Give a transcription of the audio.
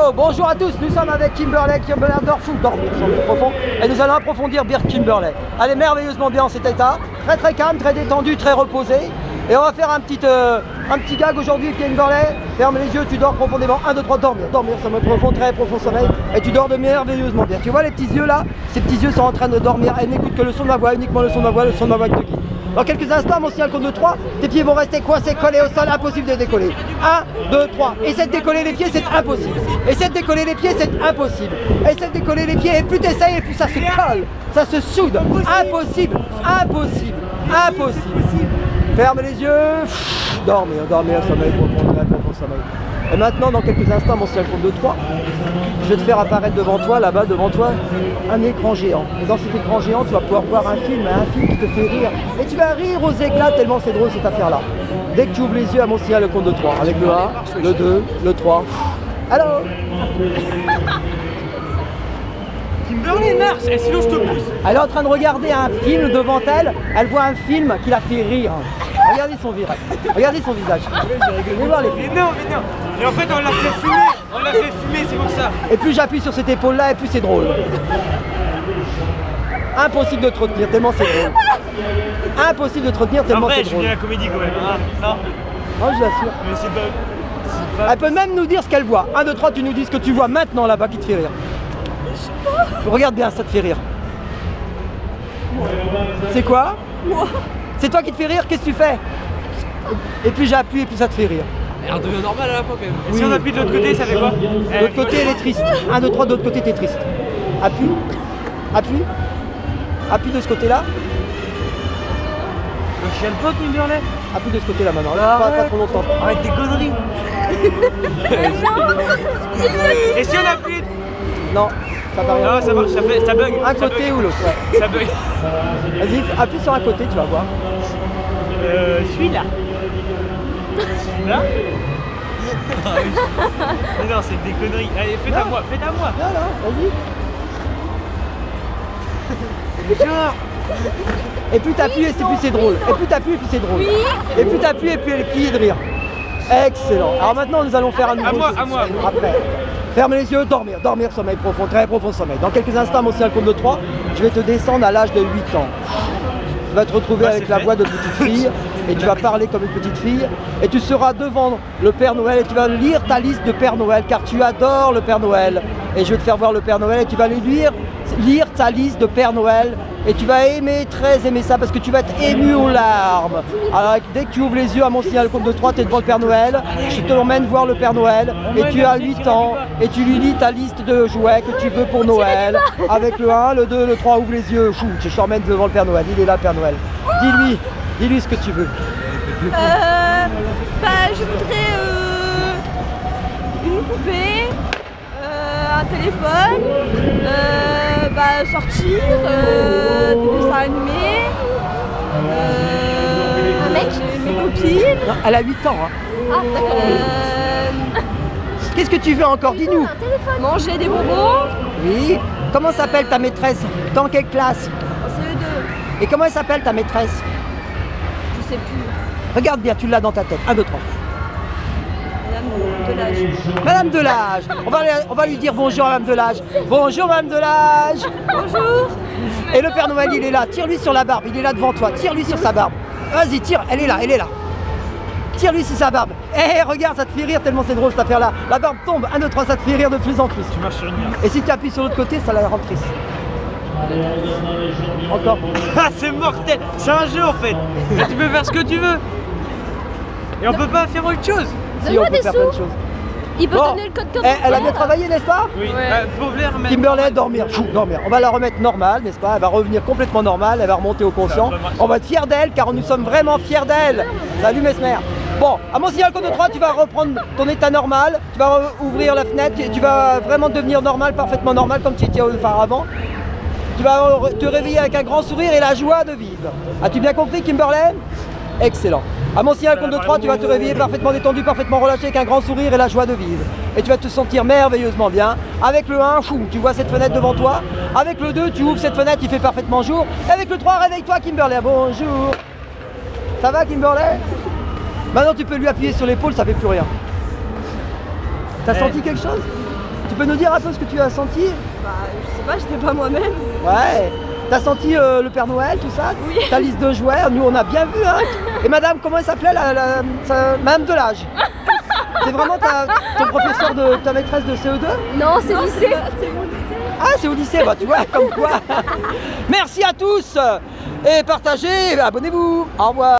Hello, bonjour à tous, nous sommes avec Kimberley Dorfou, dormir sur le profond, et nous allons approfondir Birk Kimberley. Elle est merveilleusement bien en cet état, très calme, très détendu, très reposé. Et on va faire un petit gag aujourd'hui, Kimberley. Ferme les yeux, tu dors profondément. 1, 2, 3, dormir, sommeil profond, très profond sommeil. Et tu dors de merveilleusement bien. Tu vois les petits yeux là? Ces petits yeux sont en train de dormir. Elle n'écoute que le son de ma voix, uniquement le son de ma voix, le son de ma voix qui te guide. Dans quelques instants, mon signal compte de 3, tes pieds vont rester coincés, collés au sol, impossible de décoller. 1, 2, 3. Essaie de décoller les pieds, c'est impossible. Essaie de décoller les pieds, c'est impossible. Essaie de décoller les pieds, et plus tu essayes, et plus ça se colle, ça se soude. Impossible, impossible, impossible. Ferme les yeux, dormir, sommeil profond, très profond sommeil. Et maintenant, dans quelques instants, mon signal compte de 3, je vais te faire apparaître devant toi, là-bas, devant toi, un écran géant. Et dans cet écran géant, tu vas pouvoir voir un film qui te fait rire. Et tu vas rire aux éclats tellement c'est drôle cette affaire-là. Dès que tu ouvres les yeux, à mon signal, le compte de 3, avec le 1, le 2, le 3. Allô? Kimberley marche, et sinon je te pousse. Elle est en train de regarder un film devant elle, elle voit un film qui la fait rire. Regardez son visage. Regardez son visage. Allez voir les films. Mais non. Et en fait on l'a fait fumer, c'est pour ça. Et plus j'appuie sur cette épaule-là, et plus c'est drôle. Impossible de te retenir, tellement c'est drôle. Impossible de te retenir, tellement c'est drôle. Je viens la comédie quand même. Non. Non, je l'assure. Mais c'est pas... Elle peut même nous dire ce qu'elle voit. 1, 2, 3, tu nous dis ce que tu vois maintenant là-bas qui te fait rire. Regarde bien, ça te fait rire. C'est quoi? Moi. C'est toi qui te fais rire, qu'est-ce que tu fais? Et puis j'appuie et puis ça te fait rire. Elle devient normale à la fois quand même. Et Oui. si on appuie de l'autre côté, ça fait quoi? De l'autre côté, elle est triste. 1, 2, 3, de l'autre côté, t'es triste. Appuie. Appuie. Appuie de ce côté-là. Je suis pas Kimberley. Appuie de ce côté-là maintenant. Pas trop longtemps. Arrête tes conneries. Et si on appuie? Non, ça va rien. Non, ça marche, ça bug. Un côté ou l'autre, ouais. Ça bug. Vas-y, appuie sur un côté, tu vas voir. Celui-là. Là. Mais non, c'est des conneries. Allez, faites à moi. Non, vas-y. Genre. Et plus t'appuies et plus c'est drôle. Et plus t'appuies et plus c'est drôle. Oui. Et plus t'appuies et plus elle est pliée de rire. Excellent. Alors maintenant nous allons faire un nouveau. À moi. Après. Ferme les yeux, dormir, sommeil profond, très profond sommeil. Dans quelques instants, mon signal compte de 3, je vais te descendre à l'âge de 8 ans. Tu vas te retrouver avec la voix de petite fille et tu vas parler comme une petite fille et tu seras devant le Père Noël et tu vas lire ta liste de Père Noël car tu adores le Père Noël. Et je vais te faire voir le Père Noël et tu vas lire ta liste de Père Noël et tu vas très aimer ça parce que tu vas être ému aux larmes. Alors dès que tu ouvres les yeux à mon signal compte de 3, tu es devant le Père Noël, je te l'emmène voir le Père Noël et tu as 8 ans et tu lui lis ta liste de jouets que tu veux pour Noël avec le 1, le 2, le 3, ouvre les yeux, je t'emmène devant le Père Noël, il est là Père Noël. Dis-lui ce que tu veux. Je voudrais une poupée, un téléphone, sortir, des dessins animés, un mec, mes copines. Non, elle a 8 ans. Hein. Ah, d'accord. Qu'est-ce que tu veux encore? Dis-nous. Manger des bonbons. Oui. Comment s'appelle ta maîtresse? Dans quelle classe? En CE2. Et comment elle s'appelle ta maîtresse? Je sais plus. Regarde bien, tu l'as dans ta tête. 1, 2, 3. Madame Delage. Madame Delage. On va lui dire bonjour à Madame Delage. Bonjour Madame Delage. Bonjour. Et le Père Noël, il est là. Tire-lui sur la barbe. Il est là devant toi. Tire-lui sur sa barbe. Vas-y, tire. Elle est là. Tire-lui sur sa barbe. Regarde, ça te fait rire tellement c'est drôle cette affaire-là. La barbe tombe. 1, 2, 3, ça te fait rire de plus en plus. Tu marches sur une merde. Et si tu appuies sur l'autre côté, ça la rend triste. Encore. Ah, c'est mortel. C'est un jeu en fait. Et tu peux faire ce que tu veux. Et on peut pas faire autre chose. Si, on peut faire plein de choses. Il peut Bon. donner le code comme Elle a bien travaillé, n'est-ce pas? Oui. Ouais. Pour l'air même. Kimberley, dormir. On va la remettre normale, n'est-ce pas? Elle va revenir complètement normale, elle va remonter au conscient. On va être fiers d'elle car nous sommes vraiment fiers d'elle. Salut Mesmer. Bon, à mon signal compte de 3, tu vas reprendre ton état normal, tu vas ouvrir la fenêtre et tu vas vraiment devenir normal, parfaitement normal comme tu étais auparavant. Tu vas te réveiller avec un grand sourire et la joie de vivre. As-tu bien compris, Kimberley? Excellent. À mon signal compte de 3, tu vas te réveiller parfaitement détendu, parfaitement relâché avec un grand sourire et la joie de vivre. Et tu vas te sentir merveilleusement bien. Avec le 1, tu vois cette fenêtre devant toi. Avec le 2, tu ouvres cette fenêtre, il fait parfaitement jour. Et avec le 3, réveille-toi Kimberley. Bonjour. Ça va Kimberley? Maintenant tu peux lui appuyer sur l'épaule, ça fait plus rien. T'as senti quelque chose? Tu peux nous dire un peu ce que tu as senti? Bah, je sais pas, j'étais pas moi-même. Ouais. T'as senti le Père Noël, tout ça? Oui. Ta liste de jouets, nous on a bien vu, hein. Et madame, comment elle s'appelait Madame Delage. C'est vraiment ton professeur ta maîtresse de CE2? Non, c'est lycée. C'est mon lycée. Ah, c'est au lycée, bah tu vois, comme quoi. Merci à tous et partagez, abonnez-vous. Au revoir.